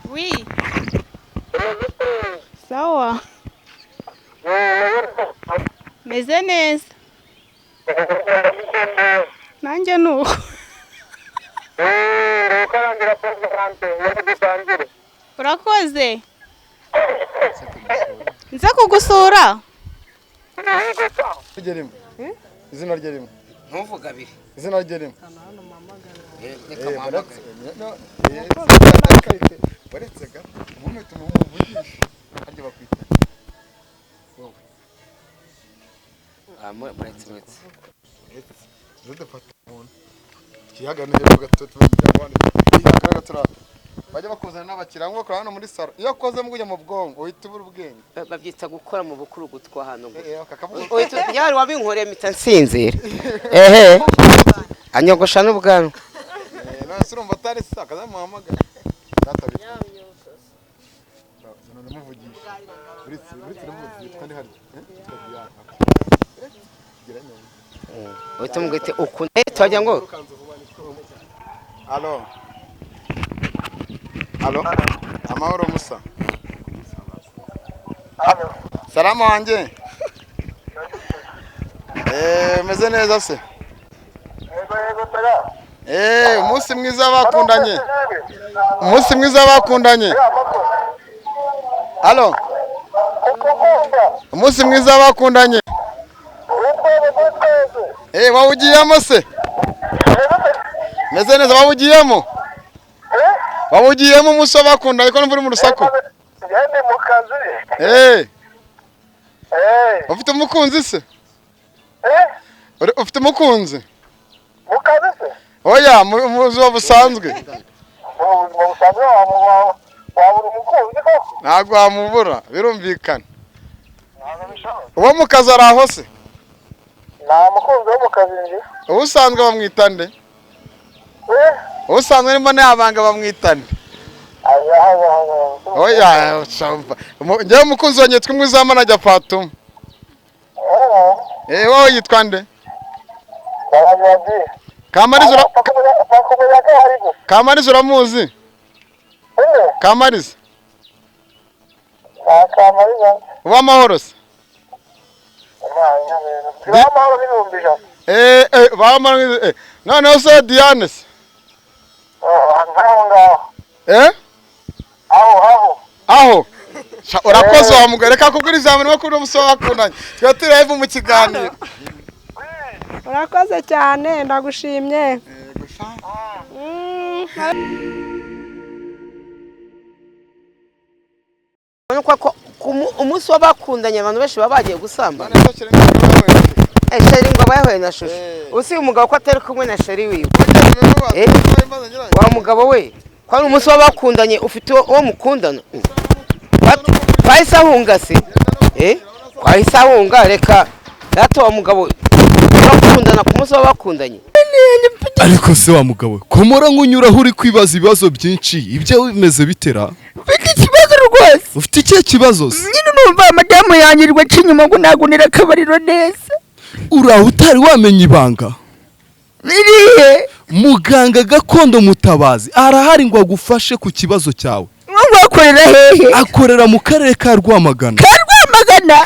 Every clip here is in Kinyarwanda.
Oui. Sawa. Meze neza. Nanjye nuko. Urakoze. Nza kugusura. Izina rye rimwe. Ntuvuga abiri. Izina rye rimwe. Reka mpamagare. Baretse ga umume tumuvugisha. Harya bakwita. Wowe. Muretse. Zudafata umuntu. Kihagana hejuru gato tujya kwandi. Kihagana turata. Bajya bakuzana n'abakirangwa ko hano muri saro. Iyo koze mugujya mu bwongo uhita ubura ubwenge. Babyita gukora mu bukuru gutwa hano ngo. Kakavuga. Uhita yari wabinkoreye mpita nsinzira. Anyogosha n'ubwanwa. Nase urumva atari saka zamuhamagara. Databi. Zana namuvugisha. Uretse namuvugisha kandi hari. Uhita mugite ukunde twajya ngo. Allo. Amahoro Musa. Salama wanjye. Meze neza se. Umunsi mwiza bakundanye. Umunsi mwiza bakundanye. Allo. Umunsi mwiza bakundanye. Wawugiyemo se? Meze neza wawugiyemo? Wawugiyemo umunsi bakundanye ariko numva uri mu rusaku. Yandi mu kazi. Ufite umukunzi se? Ufite umukunzi? Mu kazi se? Oya, mu buzima busanzwe. Mu buzima busanzwe wabura umukunzi koko? Ntabwo wamubura, birumvikana. Uwo mu kazi ari aho se? Nta mukunzi wo mu kazi nje. Ubusanzwe bamwita nde? Ubusanzwe nimba n'abanga bamwita nde? Oya, champa. Njyewe umukunzi wanjye twe mwizama najya Fatuma. Wowe yitwa nde? Kamariza uramuzi? Kamariza? Uwamahoro se? Uwamahoro. Noneho se Diane se? Aho. Urakoze wa mugore reka kugura ijambo no kuri umusoro bakundanye. Twe tureve mu kiganiro. Urakoze cyane ndagushimye. Nuko umunsi w'abakundanye abantu benshi baba bagiye gusambana. Sheri ngo bayahuye na shusho. Usi umugabo ko atari kumwe na sheri wiwe. Wa mugabo we, ko ari umunsi w'abakundanye ufite uwo mukundana. Kwahise ahunga se? Kwahise ahunga reka gato wa mugabo bakundana ku munsi w'abakundanye. Ariko se wa mugabo komora ngunyuraho uri kwibaza ibibazo byinshi ibyo bimeze bitera. Ufite ikibazo rwose. Ufite ikihe kibazo se? Nyine numva amadamu yanyirwa cinyuma ngo nagunira kabariro neza. Uraho utari wamenye ibanga. Biriye muganga gakondo mutabazi arahari ngo agufashe ku kibazo cyawe. Ngo akorera hehe? Akorera mu karere ka Rwamagana.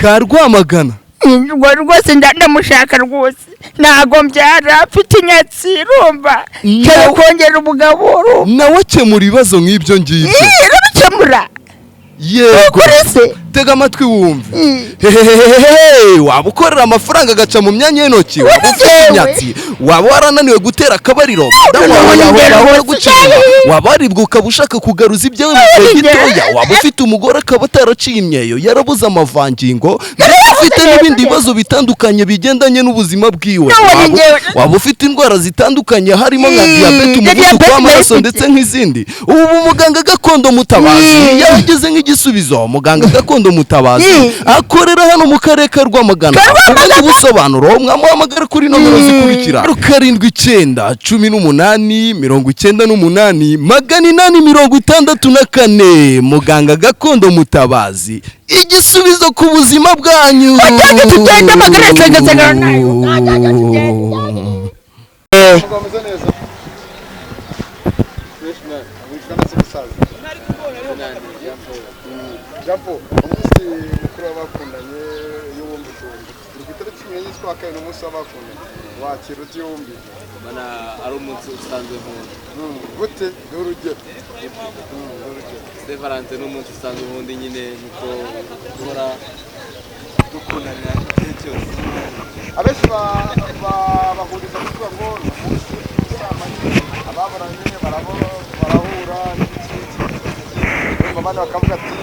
Ka Rwamagana. Ngo rwose ndamushaka rwose. Nago mbyara afite inyatsi rumva. Cyane kongera ubugaboro. Nawe kemura ibibazo nk'ibyo ngibyo. Rabikemura. Yego. Tega amatwi wumve. Waba ukorera amafaranga agaca mu myanya y'intoki, waba ufite inyatsi, waba warananiwe gutera akabariro, waba waribwa ukaba ushaka kugaruza ibyawe mu gihe gitoya, waba ufite umugore akaba ataraciye imyeyo yarabuze amavangingo, ufite n'ibindi bibazo bitandukanye bigendanye n'ubuzima bwiwe, waba ufite indwara zitandukanye harimo nka diyabete, umuvuduko w'amaraso ndetse nk'izindi. Ubu muganga gakondo mutabazi yageze nk'igisubizo. Muganga gakondo mutabazi akorera hano mu karere ka Rwamagana. Abandi busobanuro mwamuhamagara kuri nomero zikurikira 79 18 98 864. Muganga gakondo mutabazi, igisubizo ku buzima bwanyu. musaza Jambo umunsi mukuru w'abakundanye y'uwumbi uri ku itariki 10 z'ukwa kabiri umunsi w'abakundanye wakira uti y'uwumbi bana ari umunsi usanzwe gute n'urugero varantine n'umunsi usanzwe ubundi nyine nuko duhora dukundana igihe cyose abenshi bahuriza kuvuga ngo umunsi ababuranye barahura abandi bakavuga ati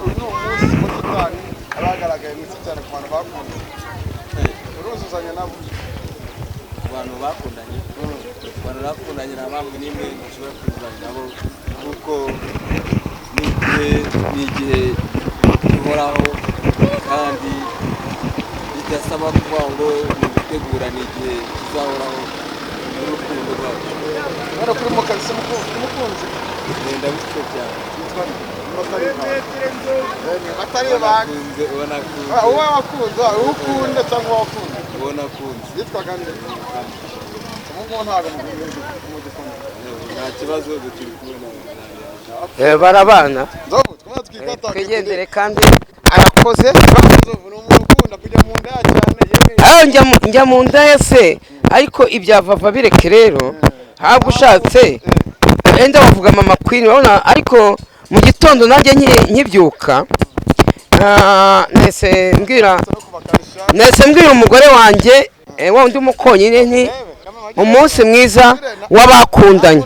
uyu ni umunsi mu gitani abagaragaye mwisi cyane ku bantu bakundanye uruzuzanya nabo abantu bakundanye na bamwe n'imwe ntushobora kuzuzanya nabo kuko ni igihe gihoraho kandi bidasaba kuvuga ngo ni gutegura ni igihe kizahoraho n'urukundo rwacu hano kuri mukabisi umukunzi ndabifite cyane atari bakunze uwo wakunze ukunda cyangwa wakunze ubona kunze yitwaga nde umuntu ntabwo mugikunda nta kibazo turi kubona barabana Nzovu twama twikata twigendere kandi arakoze Nzovu ni umuntu ukunda kujya mu nda cyane njya mu nda se ariko ibya vava bireke rero ntabwo ushatse wenda bavuga mama queen urabona ariko mu gitondo nanjye nkibyuka nese mbwira umugore wanjye wa undi mukonyine nti umunsi mwiza w'abakundanye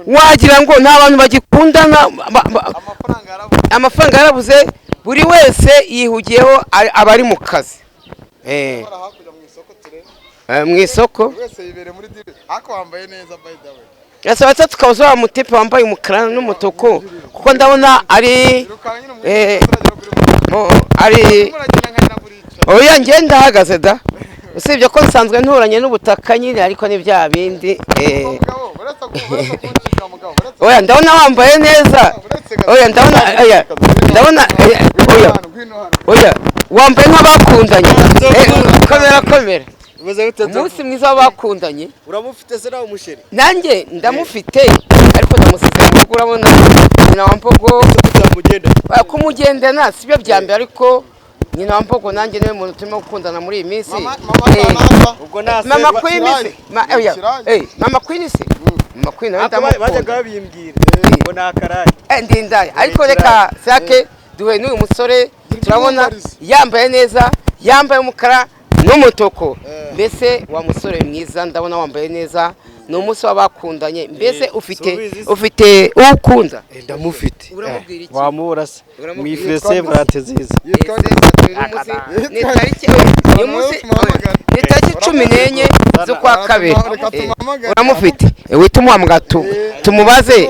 wagira ngo nta bantu bagikundana amafaranga yarabuze buri wese yihugiyeho abari mu kazi mu isoko yasa batatu tukaza wa mutipe wambaye umukara n'umutuku kuko ndabona ari oya njye ndahagaze da usibye ko nsanzwe nturanye n'ubutaka nyine ariko ni bya bindi oya ndabona wambaye neza oya ndabona oya wambaye nk'abakundanye komera umunsi mwiza w'abakundanye uramufite se nawe umusheri nanjye ndamufite ariko ndamusize mu rugo urabona nyina wa mpogo kumugendana si byo bya mbere ariko nyina wa mpogo nanjye niwe muntu turimo gukundana muri iyi minsi mama queen se mama queen se mama queen bajyaga babimbwira ngo ni akaraye ndindaye ariko reka sake duhe n'uyu musore turabona yambaye neza yambaye umukara n'umutuku mbese wa musore mwiza ndabona wambaye neza ni umunsi w'abakundanye mbese ufite ukunda ndamufite wamubura se mwifese murate ziza ni tariki 14 z'ukwa kabiri uramufite wita umuhamagara tumubaze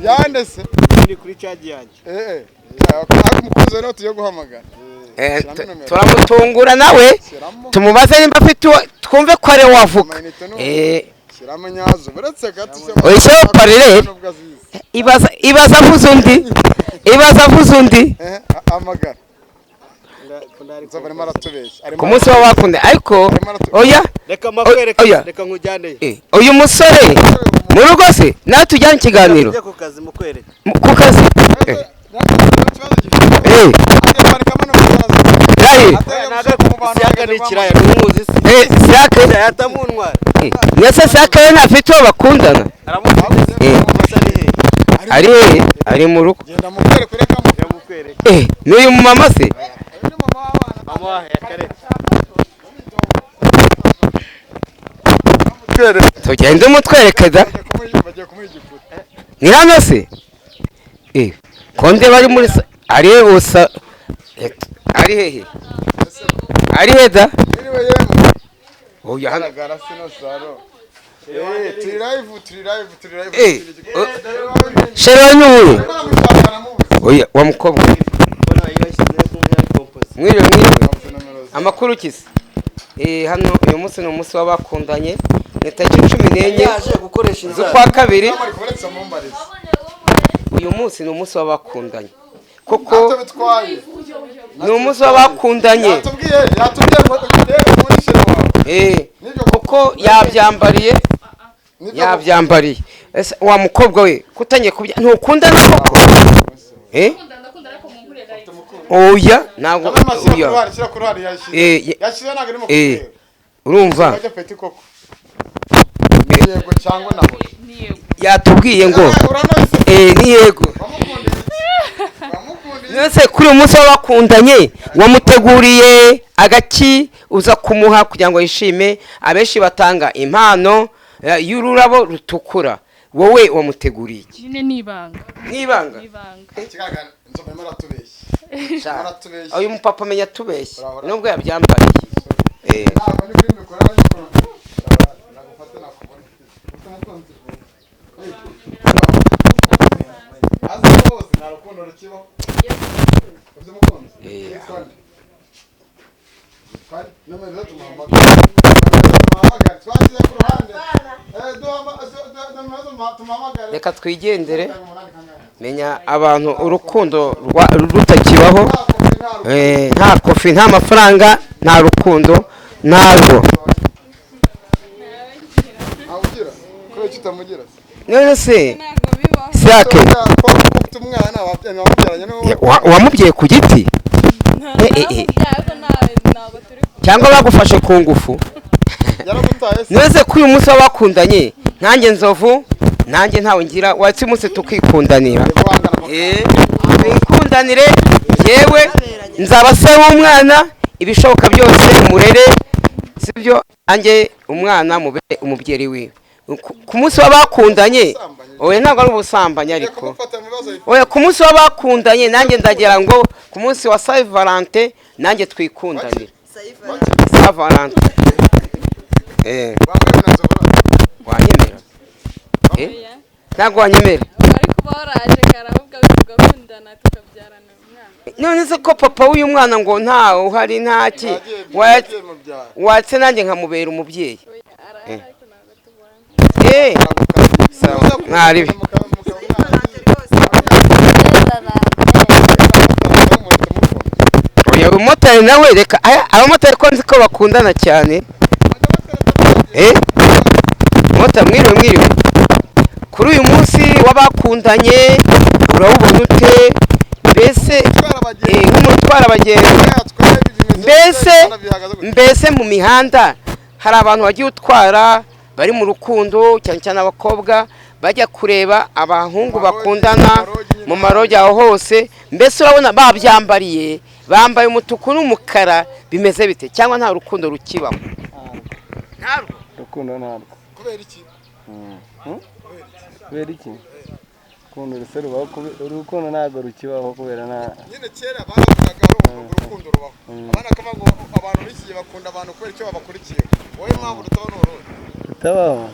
yande se ni kuri charge yanjye umukunzi rero tugiye guhamagara turamutungura nawe tumubaze nimba afite twumve ko ari wavuga shiramanyazo buretse gato oye parire ibaza avuze undi amagara Nzovu arimo aratubeshya ku munsi w'abakundanye ariko oya reka makwereka reka nkujyane uyu musore mu rugo se nawe tujyane ikiganiro ku kazi mukwereka ku kazi Siyake ntafite uwo bakundana ari hehe ari mu rugo n'uyu mumama se tugende umutwereke da ni hano se konde bari muri ari hehe ari hehe ari hehe da oya hano shero n'uyu oya wa mukobwa mwiriwe amakuru kisi hano uyu munsi ni umunsi w'abakundanye ni tariki 14 z'ukwa kabiri uyu munsi ni umunsi w'abakundanye koko ni umunsi w'abakundanye kuko yabyambariye ese wa mukobwa we kutangiye kubya ntukunda na koko oya ntabwo urumva yego cyangwa nabo yatubwiye ngo ni yego nose kuri uyu munsi w'abakundanye wamuteguriye agaki uza kumuha kugira ngo yishime abenshi batanga impano y'ururabo rutukura wowe wamuteguriye nyine nibanga kigaga nzovu maratubeshya uyu mupapa amenya tubeshya nubwo yabyambariye ntabwo ni kuri mikoro nagufata nakubona umukunzi azi bose nta rukundo rukibaho ufite umukunzi reka twigendere menya abantu urukundo rutakibaho nta kofi nta mafaranga nta rukundo ntarwo none se sake wamubyaye ku giti cyangwa bagufashe ku ngufu none ko uyu munsi w'abakundanye nanjye nzovu nanjye ntawe ngira watse umunsi tukikundanira twikundanire yewe nzaba se w'umwana ibishoboka byose murere sibyo nanjye umwana mubere umubyeyi wiwe ku munsi w'abakundanye oya ntabwo ari ubusambanyi ariko oya ku munsi w'abakundanye nanjye ndagira ngo ku munsi wa varantine nanjye twikundanire varantine wanyemera ntabwo wanyemera none se ko papa w'uyu mwana ngo ntawe uhari ntaki watse nanjye nkamubera umubyeyi mwaribi uyu mumotari nawe reka abamotari ko nzi ko bakundana cyane mota mwiriwe kuri uyu munsi w'abakundanye urawubona ute mbese nk'umuntu utwara abagenzi mbese mu mihanda hari abantu bagiye utwara bari mu rukundo cyane cyane abakobwa bajya kureba abahungu bakundana mu marogi aho hose mbese urabona babyambariye bambaye umutuku n'umukara bimeze bite cyangwa nta rukundo rukibaho ntarwo rukundo ntarwo kubera iki kubera iki urukundo ruserubaho urukundo ntabwo rukibaho kubera nyine kera baravugaga urukundo rubaho abana akavuga ngo abantu bishyiye bakunda abantu kubera icyo babakurikiye wowe mpamvu rutabona urukundo rutabaho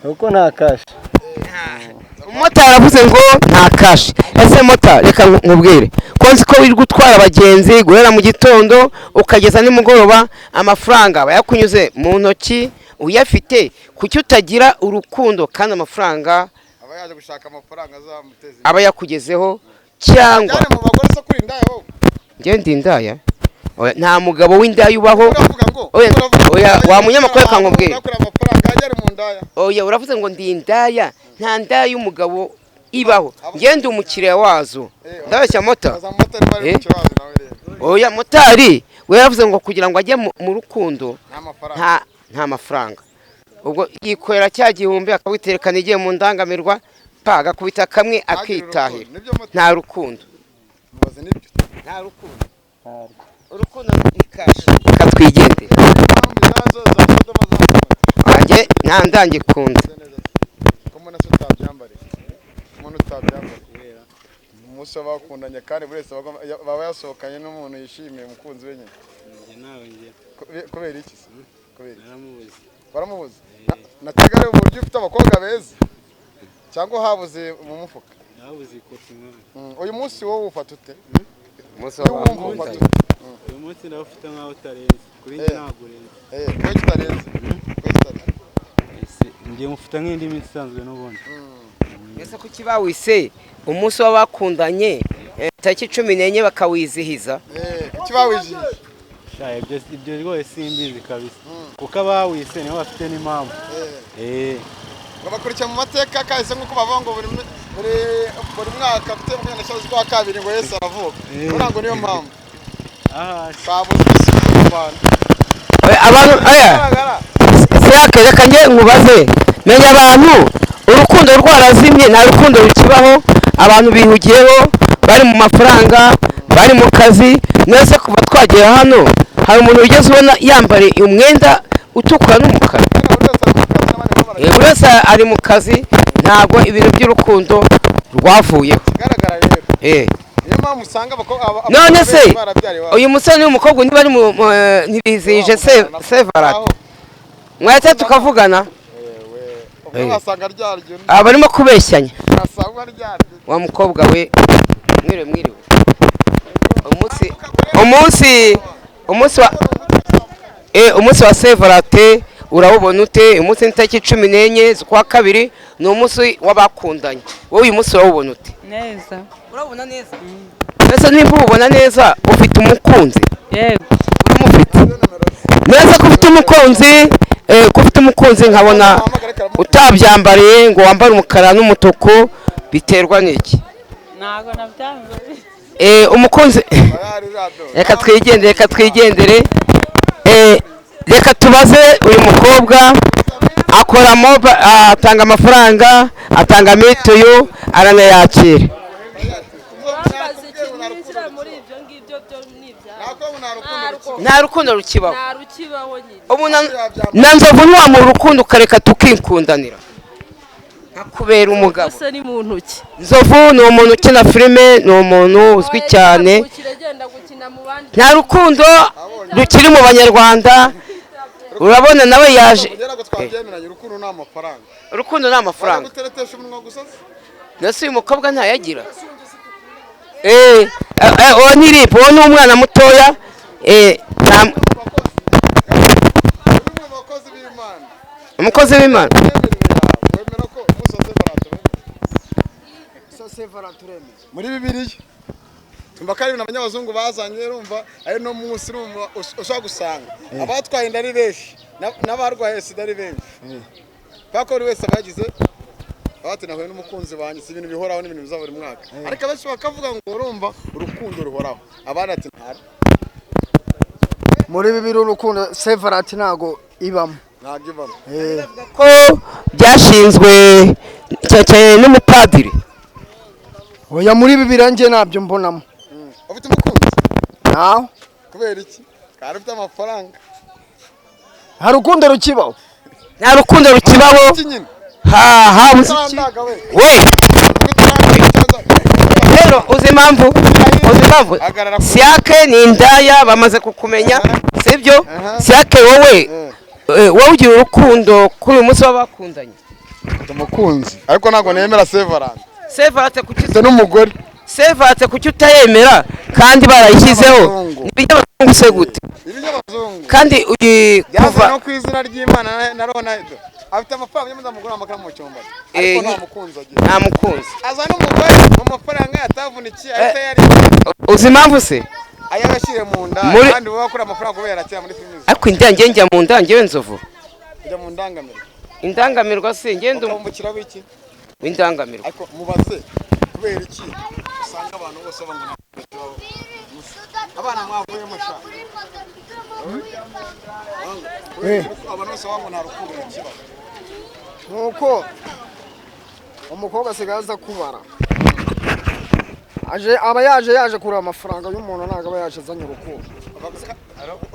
nuko nta kashi umumotari aravuze ngo nta kashi ese mota reka nkubwire ko nzi ko wirirwa utwara abagenzi guhera mu gitondo ukageza nimugoroba amafaranga bayakunyuze mu ntoki uyafite kuki utagira urukundo kandi amafaranga aba yaje gushaka amafaranga azamuteza aba yakugezeho cyangwa mu bagore se kuri ndayo njye ndi indaya nta mugabo w'indaya ubaho oya wa munyamakuru reka nkubwire oya uravuze ngo ndi indaya nta ndaya y'umugabo ibaho njye ndi umukiriya wazo ndabeshya mota oya motari we yavuze ngo kugira ngo ajye mu rukundo nta mafaranga ubwo yikorera cya gihumbi akawiterekana igiye mu ndangamirwa agakubita kamwe akitahira nta rukundo nta rukundo urukundo ni kashi katwigende wanjye nta ndangikunda umunsi w'abakundanye kandi buri wese baba yasohokanye n'umuntu yishimiye umukunzi we nyine kubera iki baramubuze nategare mu buryo ufite abakobwa beza cyangwa habuze mu mufuka uyu munsi wowe ufata ute uyu munsi nawe ufite nk'aho utarenze kuri njye ntabwo urenze kuko kitarenze ngiye mufite nk'indi minsi isanzwe n'ubundi ese kuki bawise umunsi w'abakundanye tariki 14 bakawizihiza kuki bawizihiza ibyo rwose simbizi kabisa ukaba wise niho bafite n'impamvu. bakurikira mu mateka kahise nk'uko bavuga ngo buri mwaka afite makumyabiri z'ukwa kabiri ngo Yesu aravuka. Ngo niyo mpamvu babuze ibisubizo mu bantu. abantu reka njye nkubaze menya abantu urukundo rwarazimye nta rukundo rukibaho abantu bihugiyeho bari mu mafaranga bari mu kazi mwese kuva twagera hano hari umuntu ugeze ubona yambare umwenda utukura n'umukara buri wese ari mu kazi ntabwo ibintu by'urukundo rwavuyeho niyo mpamvu usanga none se uyu musore n'umukobwa niba ari ntibizihije sevarate mwahita tukavugana barimo kubeshyanya wa mukobwa we mwiriwe umunsi wa sevarate urawubona ute? Umunsi n'itariki 14 z'ukwa kabiri ni umunsi w'abakundanye. Wowe uyu munsi urawubona ute? Neza. Urabona neza? Mbese nimba ubona neza ufite umukunzi? Yego. Uramufite? Neza ko ufite umukunzi nkabona utabyambariye ngo wambare umukara n'umutuku biterwa n'iki? Ntago nabyambariye. Umukunzi reka twigendere reka tubaze uyu mukobwa akora atanga amafaranga atanga mituyu aranayakira. Nta rukundo rukibaho. Ubu na Nzovu ntiwamuha urukundo ukareka tukikundanira kubera umugabo. Nzovu ni umuntu ukina filime, ni umuntu uzwi cyane. Nta rukundo rukiri mu Banyarwanda. Urabona nawe yaje. Urukundo ni amafaranga. Nasi uyu mukobwa ntayagira. Uwo ni Niba, uwo ni umwana mutoya. Umukozi w'Imana. Muri Bibiliya tumba kari n'abanyabazungu bazanye urumva ari no munsi urumva ushaka gusanga abatwaye indari benshi n'abarwaye sida ari benshi bako buri wese abagize abatinahuye n'umukunzi wanjye si ibintu bihoraho n'ibintu bizaba buri mwaka ariko abenshi bakavuga ngo urumva urukundo ruhoraho abana ati ntara muri Bibiliya urukundo sevarate ntago ibamo ko byashinzwe cyane n'umupadiri. Oya muri Bibiliya nje nabyo mbonamo. Ufite umukunzi? Naho. Kubera iki? Kandi ufite amafaranga. Hari urukundo rukibaho. Nta rukundo rukibaho. We. Rero uzi impamvu Siake ni indaya bamaze kukumenya sibyo? Siake wowe ugira urukundo kuri uyu munsi w'abakundanye. Umukunzi ariko ntago nemera sevarate. Sevarate kuki n'umugore. Sevarate kuki utayemera kandi barayishyizeho. Ibinyabazungu se gute? Ibinyabazungu. Kandi kuva no kwizina ry'Imana na Ronaldo. Afite amafaranga y'amaza mugura amakara mu cyumba. Ariko nta mukunzi agira. Nta mukunzi. Aza n'umugore mu mafaranga yatavunikiye ahita yari. Uzi impamvu se? Ayabashire mu nda kandi wowe akora amafaranga kubera cyane muri filime. Ariko indange njya mu ndange we Nzovu. Njya mu ndangamirwa. Indangamirwa se ngende umukira w'iki? W'indangamirwa. Ariko mubaze kubera iki usanga abantu bose bangana abana mwavuye musha. Abantu bose bangana rukundo kiba. Nuko umukobwa asigaza kubara. Aba yaje kureba amafaranga y'umuntu ntago aba yaje azanye urukundo.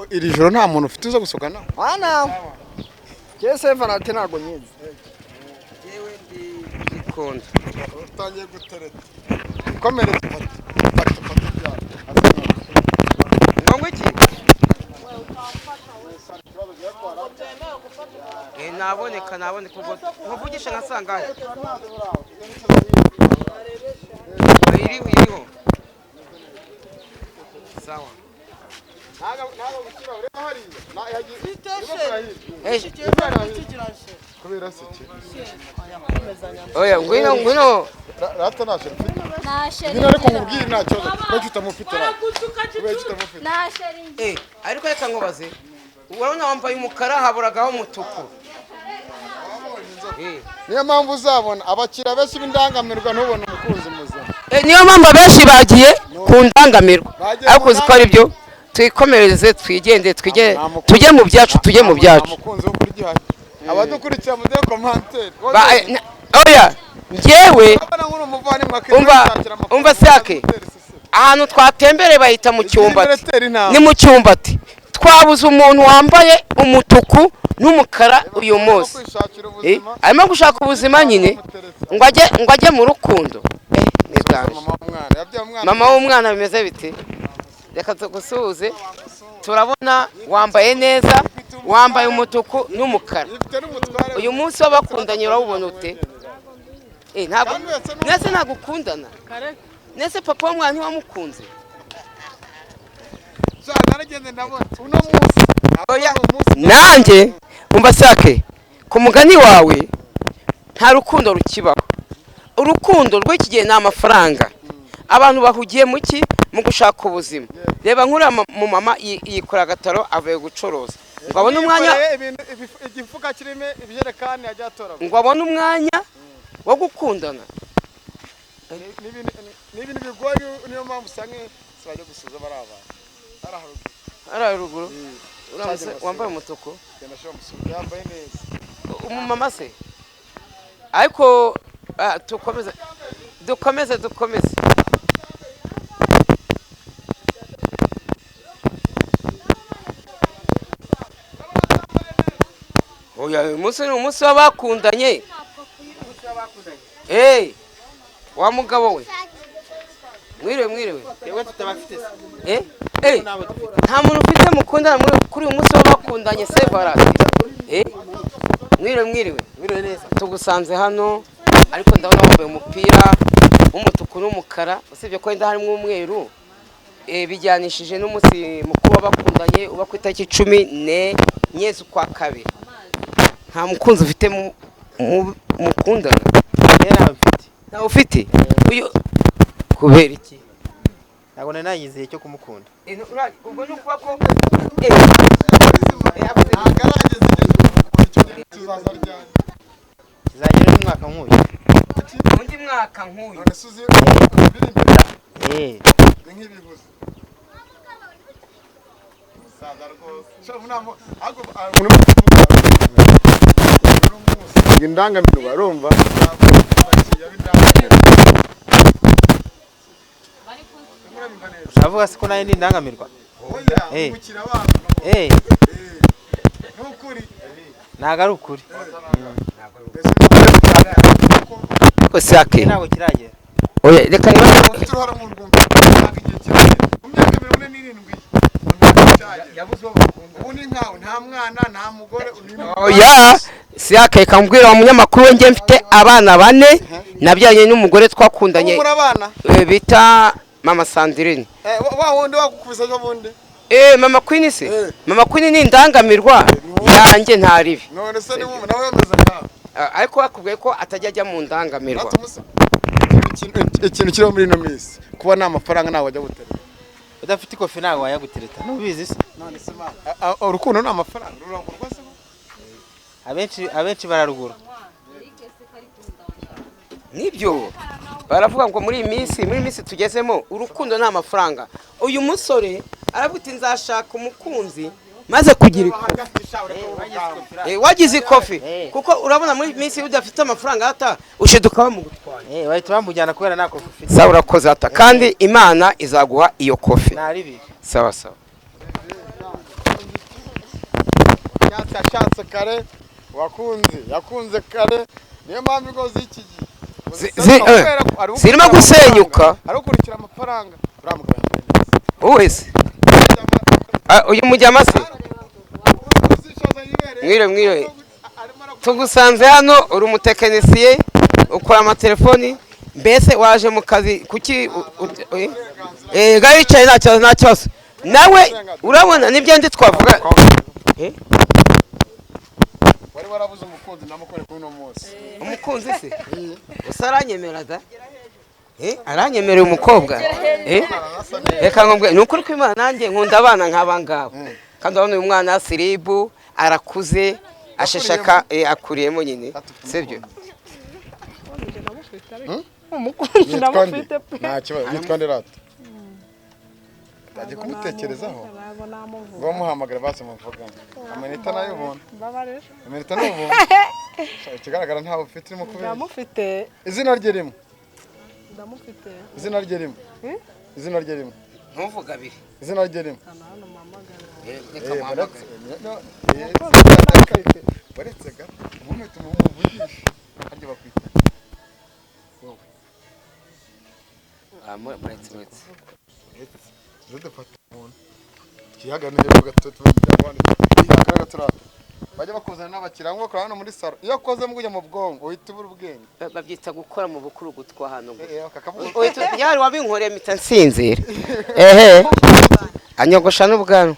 Iri joro nta muntu ufite uza gusogana. Ana. Kese varate ntago nyizi. Yewe ndi gikondo. Utangiye gutereta. Komere tufate. Ngongwe iki? Naboneka ubwo nkuvugisha nkasangaye. Iriho. Sawa. Naga gukira ureba hariya. Na yagiye. Kubera siki. Oya ngwino. Rata nashe. Bino ariko mubwire ntacyo. Bacyo utamufite rata. Kubera utamufite. Ariko reka nkubaze. urabona wambaye umukara haburagaho umutuku. niyo mpamvu uzabona abakiriya benshi b'indangamirwa ntubone umukunzi muzima. Niyo mpamvu benshi bagiye ku ndangamirwa ariko uzi ko ari byo twikomereze twigende tujye mu byacu umukunzi wo kurya abadukurikira mu de commentaire oya njyewe umva sake ahantu twatembereye bahita mu cyumbati ni mu cyumbati twabuze umuntu wambaye umutuku n'umukara uyu munsi arimo gushaka ubuzima nyine ngo ajye mu rukundo. Mama w'umwana bimeze bite? Reka tugusuhuze. Turabona wambaye neza, wambaye umutuku n'umukara. Uyu munsi w'abakundanye urawubona ute? Nese ntagukundana? Nese papa w'umwana ntiwamukunze? Nanjye umva sake ku mugani wawe nta rukundo rukibaho. Urukundo rw'iki gihe ni amafaranga. Abantu bahugiye mu gushaka ubuzima. Reba nkura mu mama yikora agataro avuye gucuruza ngo abone umwanya igifuka kirimo ibyerekani ajya atora ngo abone umwanya wo gukundana. N'ibintu bigoye niyo mpamvu usange sibajya gusuza bari abantu ara ruguru uramutse wambaye umutuku yambaye neza umumama se ariko dukomeze oya umunsi ni umunsi w'abakundanye. Wa mugabo we mwiriwe yewe tutabafite nta muntu ufite mukundana kuri uyu munsi w'abakundanye se varantine. Mwiriwe neza tugusanze hano ariko ndabona wambaye umupira w'umutuku n'umukara usibye ko wenda harimo umweru bijyanishije n'umunsi mukuru w'abakundanye uba ku itariki 14 z'ukwa kabiri. Nta mukunzi ufite mukundana? Ntawe ufite? Uyu kubera iki? ntabwo nananyizeye cyo kumukunda. Ubwo ni ukuba ko kizagera n'umwaka nk'uyu. undi mwaka nk'uyu indangamirwa urumva uravuga se ko nayo ni indangamirwa? ntabwo ari ukuri. ko sake ntabwo kiragera. oya reka oya sake kambwira umunyamakuru we mfite abana 4 nabyanye n'umugore twakundanye bita mama Sandrine. wa wundi wakukubisa cyo bundi mama Queen se mama Queen ni indangamirwa yanjye ntaribi none se ni nawe yameze nkawe ariko bakubwiye ko atajya ajya mu ndangamirwa. ikintu kiri muri no minsi kuba nta mafaranga nawe ajya gutereta udafite ikofi ntabwo wayagutereta nubizi se. none se urukundo ni amafaranga rurangurwa se abenshi bararugura. Nibyo baravuga ngo muri minsi tugezemo urukundo nta mafaranga. Uyu musore aravuga nzashaka umukunzi maze kugira wagize ikofi kuko urabona muri minsi udafite amafaranga hata ushiduka bamugutwara bahita bamujyana kubera nta kofi ufite. sawa urakoze hata kandi Imana izaguha iyo kofi. sawa yashatse kare yakunze kare niyo mpamvu igozi iki zirimo gusenyuka arukurikira amafaranga uramugana wese uyu mujyama se mwire tugusanze hano uri umutekinisiye ukora amatelefoni mbese waje mu kazi kuki gari yicaye nta kibazo nawe urabona nibyo ndi twavuga wari warabuze umukunzi namukore kuri no munsi umukunzi se usaranyemera da aranyemereye umukobwa reka ngombe nukuri ko Imana nanjye nkunda abana nk'abangabo kandi urabona uyu mwana siribu arakuze asheshaka akuriyemo nyine sibyo umukunzi ndamufite pe nta kibazo yitwa nderata agiye kumutekerezaho ngo muhamagara base muvugana amanita nayo ubona amanita nayo ubona ikigaragara ntawe ufite irimo kubera ndamufite izina rye rimwe ndamufite izina rye rimwe izina rye rimwe ntuvuga abiri izina rye rimwe baretse ga umumete umuvugisha harya bakwita wowe muretse zidafata umuntu kihaganire ku gatoto y'abandi bajya bakuzana n'abakiriya ngo bakora hano muri salo iyo akoze mujya mu bwonko uhita ubura ubwenge babyita gukora mu bukuru gutwa hano yari wabinkoreye mpita nsinzira anyogosha n'ubwanwa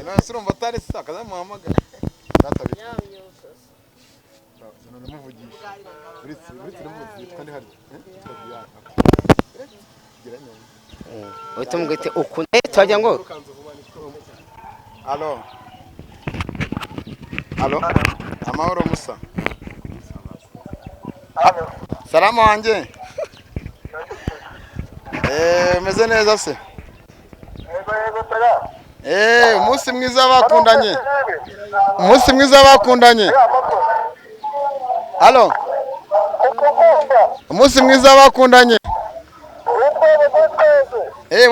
none se urumva atari se akazamuhamagara ndamuvugisha uretse yitwa ndi harya uhita umwite ukunda twajya ngo alo amahoro musa salama wanjye meze neza se umunsi mwiza w'abakundanye umunsi mwiza w'abakundanye alo umunsi mwiza w'abakundanye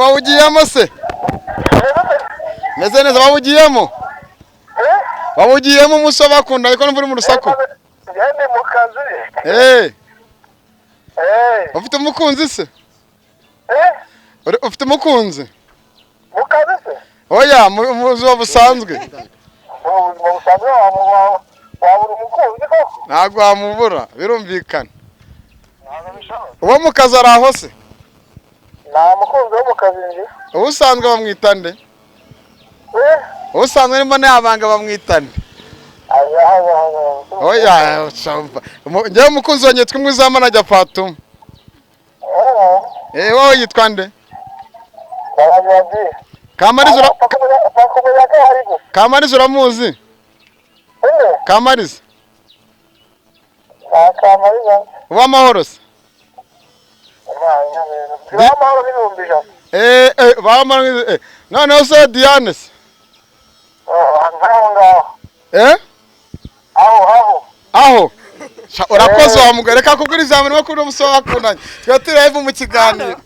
wawugiyemo se meze neza wawugiyemo wawugiyemo umunsi w'abakundanye ko numva uri mu rusaku ndi mu kazi ufite umukunzi se ufite umukunzi mu kazi se oya mu buzima busanzwe mu buzima busanzwe wabura umukunzi koko ntabwo wamubura birumvikana uwo mu kazi ari aho se nta mukunzi wo mu kazi nje ubusanzwe bamwita nde ubusanzwe nimba nayabanga bamwita nde oya njyewe umukunzi wanjye yitwa Mwizama najya Fatuma wowe yitwa nde Kamariza uramuzi Kamariza uw'amahoro se noneho se Diane se aho urakoze wa mugore reka kugura ijambo niba kuri umusore wakundanye twe turebe mu kiganiro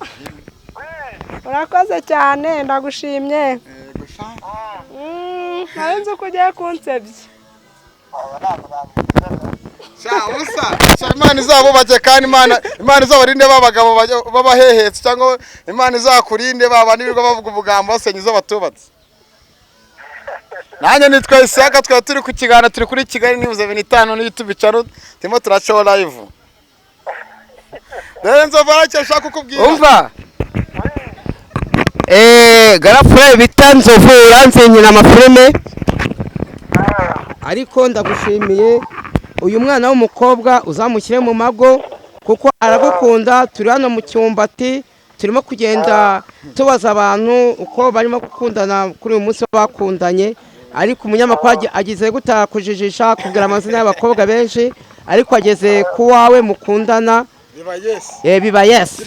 urakoze cyane ndagushimye nari nzi ko ugiye kunsebya imana izabubake kandi imana izabarinde b'abagabo b'abahehetse cyangwa imana izakurinde babandi birirwa bavuga ubugambo basenya izo batubatse nanjye nitwa Isaka twari turi ku kiganiro turi kuri Kigali News 25 no YouTube channel turimo turacaho live rero Nzovu aracyashaka kukubwira umva garafure bita Nzovu uranzenyina amafilme ariko ndagushimiye uyu mwana w'umukobwa uzamushyire mu mago kuko aragukunda turi hano mu cyumbati turimo kugenda tubaza abantu uko barimo gukundana kuri uyu munsi w'abakundanye ariko umunyamakuru agize gutakujijisha kugira amazina y'abakobwa benshi ariko ageze ku wawe mukundana biba yes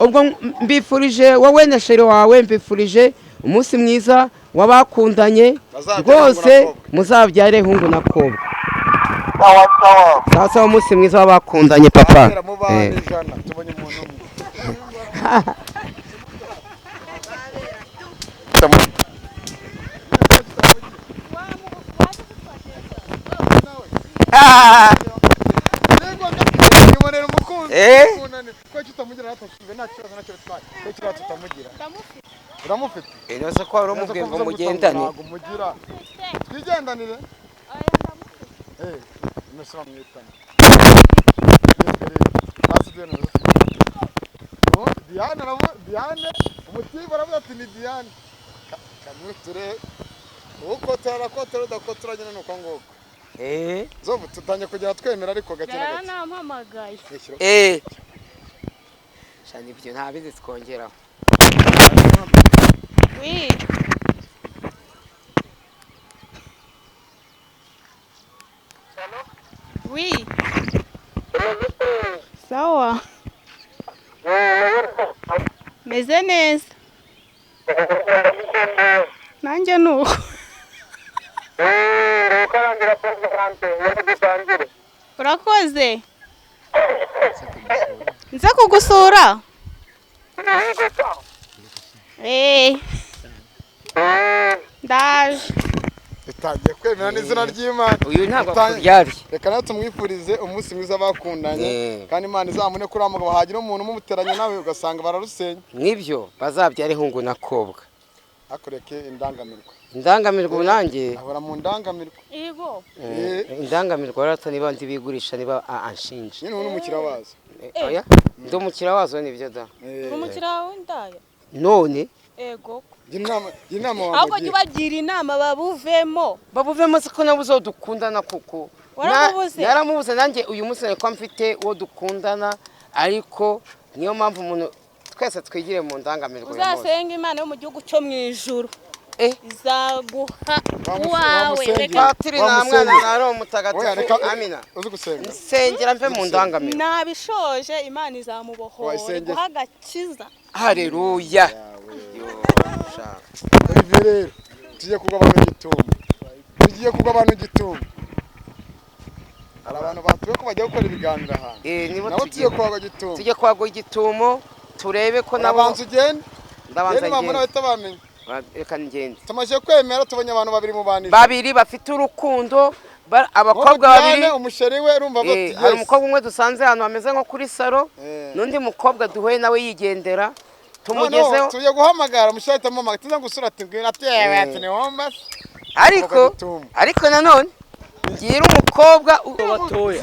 ubwo mbifurije wowe na sheri wawe mbifurije umunsi mwiza w'abakundanye rwose muzabyare hungu na kobwa sawa umunsi mwiza w'abakundanye papa Inoze ko ari umubwiye ngo mugendane twigendanire imisoro mwitana Diane umutiba aravuga ati ni Diane kamwiture uko tarakotera udakotoranye nuko ngoko Nzovu tutanye kujya twemera ariko gake na gake nampamagaye shani ibyo nta bindi twongeraho Oui. Sawa. Meze neza. Nanjye nuko. Urakoze. Nze kugusura. Ndaje. Bitangiye kwemera n'izina ry'Imana. Uyu ntabwo akuryari. Reka nawe tumwifurize umunsi mwiza bakundanye kandi Imana izamune kuri amugabo hagira umuntu umuteranya nawe ugasanga bararusenya. Nibyo bazabyare hungu nakobwa. Akoreke indangamirwa. Indangamirwa nanjye. Ahora mu ndangamirwa. Yego. Indangamirwa rata niba ndi bigurisha niba anshinje. Nyine uno mukira wazo. Oya. Ndo mukira wazo nibyo da. Umukira w'indaya. None Ego. Inama wawe. Ahubwo jya bagira inama babuvemo. Babuvemo siko nabuze dukundana kuko. Waramubuze. Yaramubuze nanjye uyu munsi nako mfite uwo dukundana ariko niyo mpamvu umuntu twese twigire mu ndangamirwa. Uzasenga Imana yo mu gihugu cyo mu ijuru. Izaguha uwawe. Patiri na mwana naro mutagatifu Amina. Uzi gusenga. Sengera mve mu ndangamirwa. Nabishoje Imana izamubohora guhagakiza. Haleluya. Rero tugiye kugabana igitumo. Hari abantu batuye ko bajya gukora ibiganiro aha. Nabo tugiye kwagwa igitumo. Tugiye kwagwa igitumo turebe ko nabo abanza ugende. Ndabanza ngende. Mama nawe tabamenye. Reka ngende. Tumaje kwemera tubonye abantu babiri mu banije. Babiri bafite urukundo abakobwa babiri umusheri we urumva bati. Hari umukobwa umwe dusanze hano ameze nko kuri saro n'undi mukobwa duhuye nawe yigendera. Tumugezeho tuye guhamagara mushahita mama tuza gusura ati ngwira ati ati ni womba ariko nanone ngira umukobwa batoya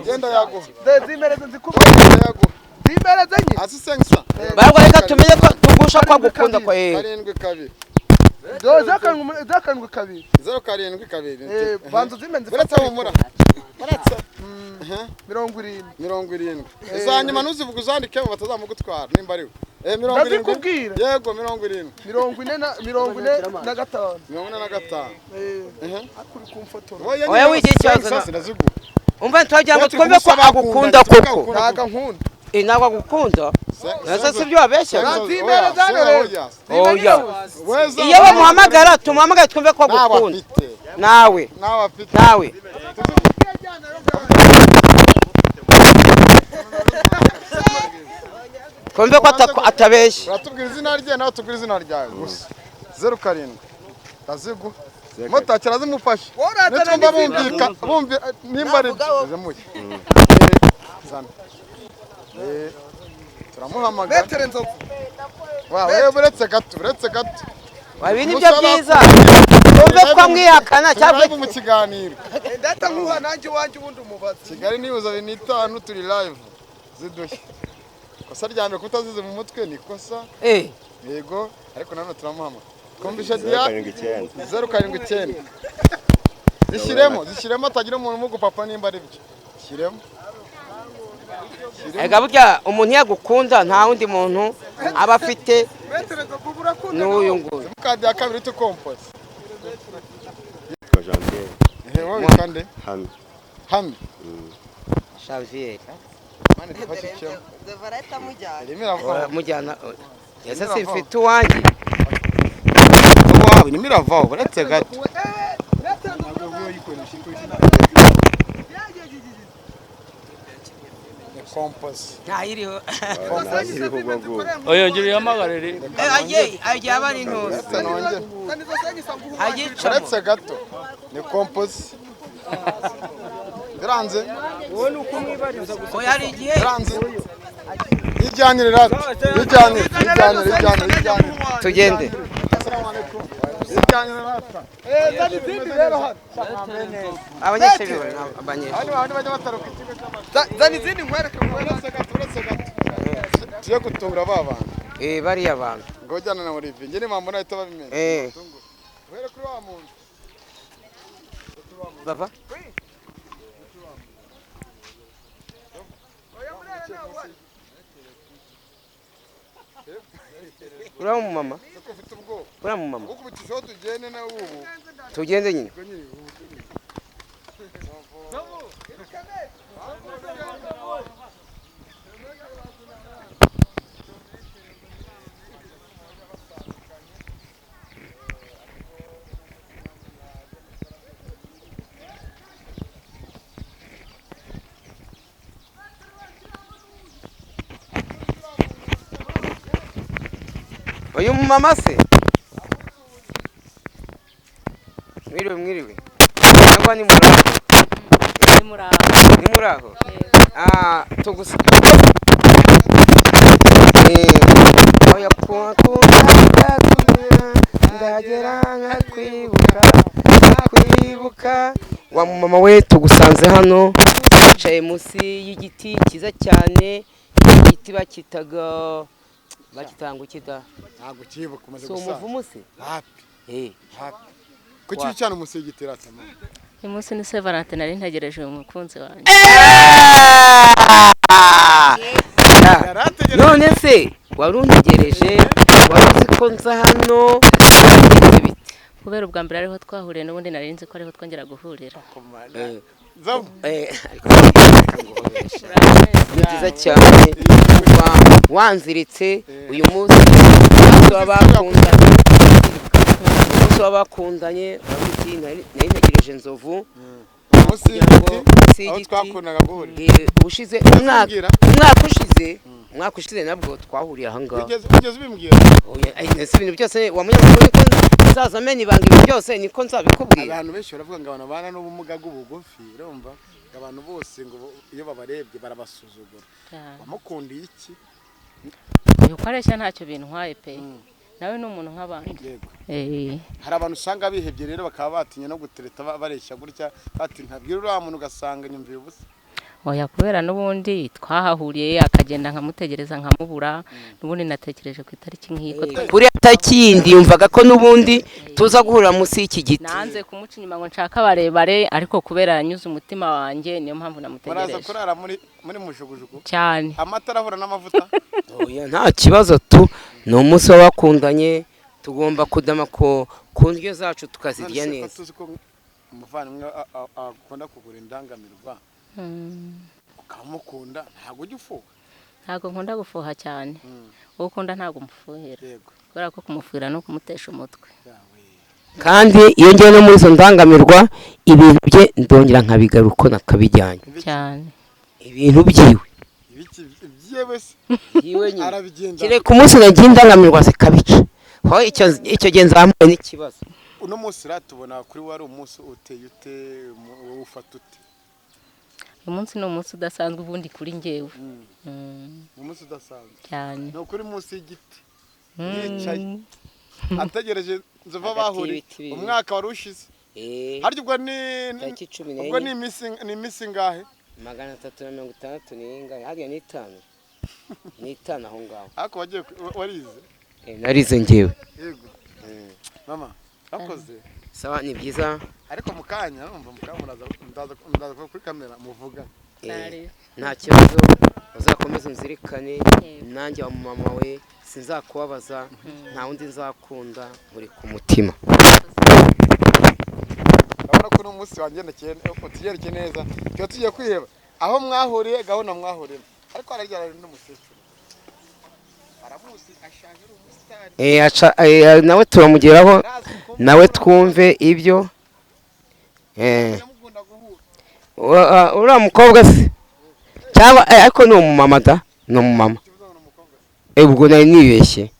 genda yago zimereze nzikubwira yago zimereze nyine asisengisa bagwa reka tumenye ko tugusha kwa gukunda kwa karindwi kabiri zakanwe kabiri 0 banzo zimenze buretse humura buretse 70 izanyuma nuzivuga uzandike batazamugutwara nimba ariwe 70 yego 70 45 akuri kumfotora oya wigiye cyazo umva twagira ngo twumve ko agukunda koko naga nkunda ntabwo agukunda nasa sibyo wabeshya oya iyo bamuhamagara tumuhamagara twumve ko agukunda nawe twumve ko atabeshya uratubwira izina rye nawe tubwira izina ryawe gusa 07 kazigu mota kirazimufasha nitumba bumvika nimba ari zemuye zana turamuhamagara metere Nzovu wawe buretse gato wabi nibyo byiza twumve ko mwihakana cyangwa mu kiganiro ndata nkuha nanjye wanje ubundi umubaza Kigali News 5 turi live zidushye kosa ryambere kutazize mu mutwe ni kosa yego ariko nanone turamuhamagara twumvisha dia 079 zishyiremo atagira umuntu umugupapa nimba ari byo shyiremo ega burya umuntu yagukunda nta wundi muntu aba afite n'uyu nguyu mukadi ya kabiri tukompoze wowe kande hami Xavier mane tufashikemo devareta mujyana mujyana yese sifite uwanjye wawe nimiravaho buretse gato compose ntayiriho oya ngiri yamagarire agiye aba ari ntuzi buretse gato ni compose biranze oya hari igihe biranze ijyanire rati ijyanire tugende ijyanire rata zani zindi rero hano abanyeshuri abanyeshuri abandi bajya bataruka ikigo zani zindi nkwereke buretse gato tuye gutungura babana bariya abantu ngo jyana na Olivier ngene mambo nahita babimenye uhere kuri wa muntu bava uriya mumama uriya mumama ukubitijeho tugende na ubu tugende nyine uyu mumama se mwiriwe cyangwa ni muraho tugusa oya ndagera nkakwibuka wa mama we tugusanze hano yicaye munsi y'igiti cyiza cyane igiti bakitaga bakitanga ukida ntabwo kibuka umaze so gusaza umuvumu se happy kuki cyane umusigiti ratama uyu munsi ni varantine nari ntegereje umukunzi wanjye none se wari untegereje wari uzi ko nza hano kubera ubwa mbere ariho twahuriye n'ubundi nari nzi ko ariho twongera guhurira ni byiza cyane kuba wanziritse uyu munsi w'abakundanye nari ntegereje Nzovu aho twakundaga guhurira ubushize umwaka ushize nabwo twahuriye aha ngaha ugeze ubimbwira ibintu byose wamunyamakuru niko nzaza amenya ibanga ibintu byose niko nzabikubwira abantu benshi baravuga ngo abantu bana n'ubumuga bw'ubugufi urumva abantu bose ngo iyo babarebye barabasuzugura wamukundiye iki uyu kwareshya ntacyo bintwaye pe nawe ni umuntu nk'abandi hari abantu usanga bihebye rero bakaba batinya no gutereta bareshya gutya bati ntabwira uriya muntu ugasanga nyumviye ubusa oya kubera n'ubundi twahahuriye akagenda nkamutegereza nkamubura n'ubundi natekereje ku itariki nk'iko kuri tariki yindi yumvaga ko n'ubundi tuza guhurira munsi y'iki giti nanze kumuca inyuma ngo nshaka barebare ariko kubera yanyuze umutima wanjye niyo mpamvu namutegereje muraza kurara muri mushugujugu cyane amata arahura n'amavuta oya nta kibazo ni umunsi w'abakundanye tugomba kudama ku ndyo zacu tukazirya neza tuzi ko umuvandimwe akunda kugura indangamirwa ukamukunda ntabwo ujya ufuha ntabwo nkunda gufuha cyane uwo ukunda ntabwo umufuhira kubera ko kumufuhira no kumutesha umutwe kandi iyo ngiye no muri izo ndangamirwa ibintu bye ndongera nkabigaruka uko nakabijyanye cyane ibintu byiwe byewe se arabigenda kereka umunsi nagiye indangamirwa zikabica ho icyo gihe nzamuye n'ikibazo uno munsi ratubona kuri wari umunsi uteye ute ufata ute uyu munsi ni umunsi udasanzwe ubundi kuri njyewe umunsi udasanzwe cyane ni ukuri munsi y'igiti yicaye ategereje Nzovu bahuriye umwaka wari ushize harya ubwo ni iminsi ngahe 360 n'ingahe harya ni 5 aho ngaho ariko wagiye warize narize njyewe yego mama akoze sawa ni byiza ariko mukanya ndaza kuri kamera muvuga nta kibazo uzakomeza unzirikane nanjye wa mama we sinzakubabaza nta wundi nzakunda muri ku mutima urabona ko uno munsi wangendekeye utugerekeye neza cyo tugiye kwiheba aho mwahuriye gahunda mwahuriye ariko araryara n'umusecuru aramusi ashaje umusitari nawe turamugeraho nawe twumve ibyo uriya mukobwa se cyangwa ariko ni umumama da ni umumama ubwo nari nibeshye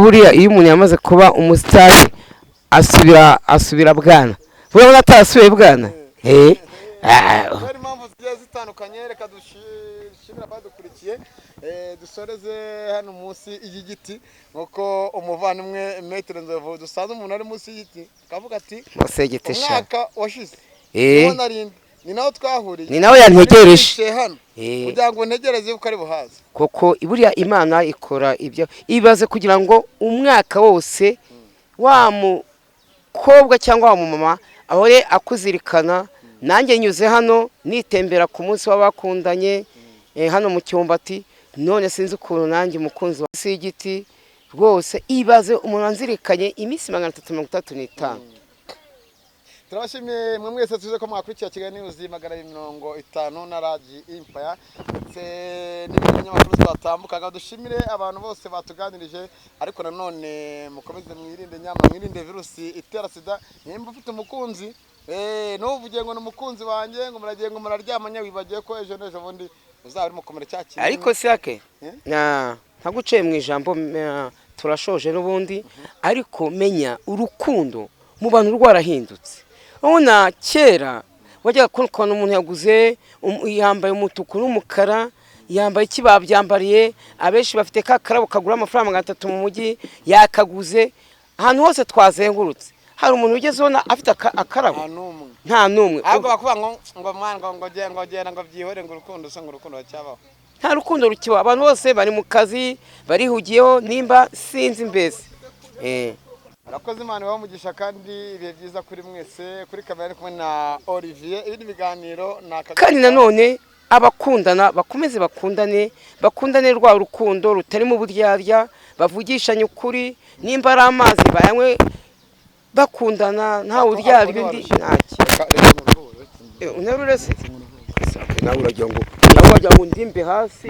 buriya iyo umuntu yamaze kuba umusitari asubira bwana urabona atasubiye bwana hari impamvu zigiye zitandukanye reka dushimira abadukurikiye dusoreze hano munsi y'igiti nkuko umuvandimwe metero Nzovu dusanze umuntu ari munsi y'igiti kavuga ati umwaka washize ni nawe twahuriye ni nawe yantegereje hano kugira ngo ntegereze uko ari buhaze koko buriya Imana ikora ibyo ibaze kugira ngo umwaka wose wa mukobwa cyangwa wa mumama ahore akuzirikana nanjye nyuze hano nitembera ku munsi w'abakundanye hano mu Cyumbati none sinzi ukuntu nanjye umukunzi wa sigiti rwose ibaze umuntu wanzirikanye iminsi 335 turabashimiye mwe mwese tuze ko mwakurikiye Kigali News 250 na Radio Empire ndetse n'ibinyamakuru twatambukaga. Dushimire abantu bose batuganirije, ariko nanone mukomeze mwirinde nyama, mwirinde virusi itera sida. Nimba ufite umukunzi n'uvugiye ngo n'umukunzi wanjye ngo muragiye ngo muraryamanya, wibagiye ko ejo bundi uzaba mukomere cyakira. Ariko siyake ntaguciye mu ijambo, turashoje n'ubundi, ariko menya urukundo mu bantu rwarahindutse. Ubona kera wajya kubona umuntu yaguze yambaye umutuku n'umukara, yambaye iki babyambariye, abenshi bafite ka karabo kagura amafaranga 3 mu mujyi yakaguze. Ahantu hose twazengurutse hari umuntu ugezeho afite akarabo, nta numwe. Ahubwo bakuvuga ngo mwana ngo genda ngo byihore ngo urukundo se ngo urukundo cyabaho. Nta rukundo rukiba, abantu bose bari mu kazi barihugiyeho, nimba sinzi mbese. Arakoze Imana bamugisha kandi ibihe byiza kuri mwese. Kuri kamera kumwe na Olivier, ibindi biganiro kandi nanone abakundana bakomeze bakundane rwa rukundo rutari mu buryarya, bavugishanye ukuri, nimba ari amazi bayanywe bakundana nta uryarya undi ntacyo. Unerure se nawe urajya ngo ndimbe hasi.